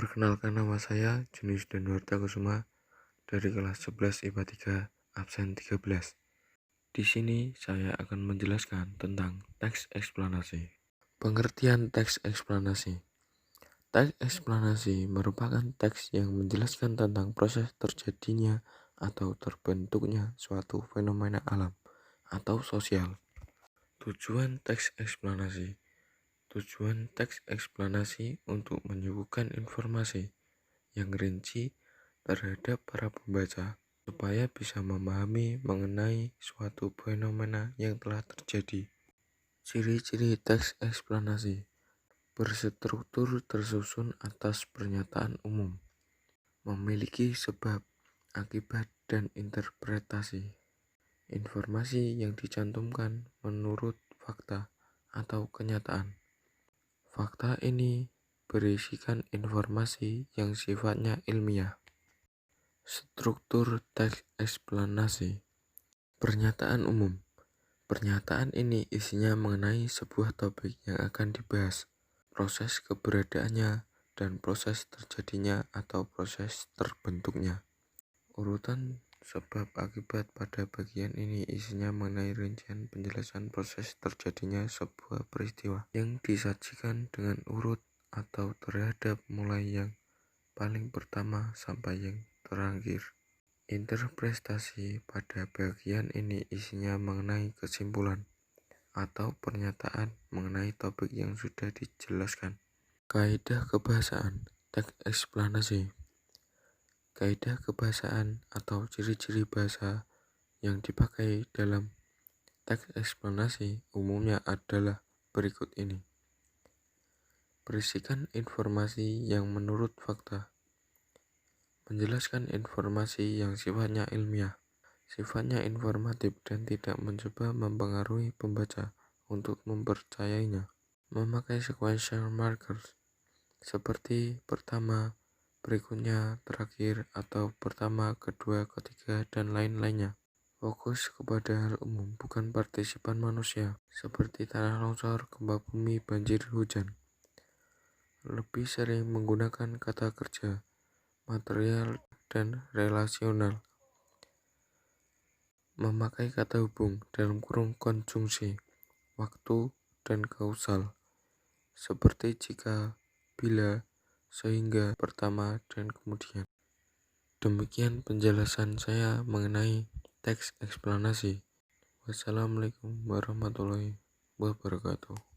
Perkenalkan, nama saya Junius Danuarta Kusuma dari kelas 11 IPA 3 absen 13. Di sini saya akan menjelaskan tentang teks eksplanasi. Pengertian teks eksplanasi. Teks eksplanasi merupakan teks yang menjelaskan tentang proses terjadinya atau terbentuknya suatu fenomena alam atau sosial. Tujuan teks eksplanasi. Tujuan teks eksplanasi untuk menyuguhkan informasi yang rinci terhadap para pembaca supaya bisa memahami mengenai suatu fenomena yang telah terjadi. Ciri-ciri teks eksplanasi berstruktur tersusun atas pernyataan umum, memiliki sebab, akibat, dan interpretasi. Informasi yang dicantumkan menurut fakta atau kenyataan. Fakta ini berisikan informasi yang sifatnya ilmiah. Struktur teks eksplanasi. Pernyataan umum. Pernyataan ini isinya mengenai sebuah topik yang akan dibahas, proses keberadaannya, dan proses terjadinya atau proses terbentuknya. Urutan sebab akibat pada bagian ini isinya mengenai rincian penjelasan proses terjadinya sebuah peristiwa yang disajikan dengan urut atau terhadap mulai yang paling pertama sampai yang terakhir. Interpretasi pada bagian ini isinya mengenai kesimpulan atau pernyataan mengenai topik yang sudah dijelaskan. Kaidah kebahasaan teks eksplanasi. Kaidah kebahasaan atau ciri-ciri bahasa yang dipakai dalam teks eksplanasi umumnya adalah berikut ini. Berisikan informasi yang menurut fakta. Menjelaskan informasi yang sifatnya ilmiah, sifatnya informatif dan tidak mencoba mempengaruhi pembaca untuk mempercayainya. Memakai sequential markers seperti pertama, berikutnya, terakhir, atau pertama, kedua, ketiga, dan lain-lainnya. Fokus kepada hal umum, bukan partisipan manusia, seperti tanah longsor, gempa bumi, banjir, hujan. Lebih sering menggunakan kata kerja, material, dan relasional. Memakai kata hubung dalam kurung konjungsi, waktu, dan kausal, seperti jika, bila, sehingga, pertama, dan kemudian. Demikian penjelasan saya mengenai teks eksplanasi. Wassalamualaikum warahmatullahi wabarakatuh.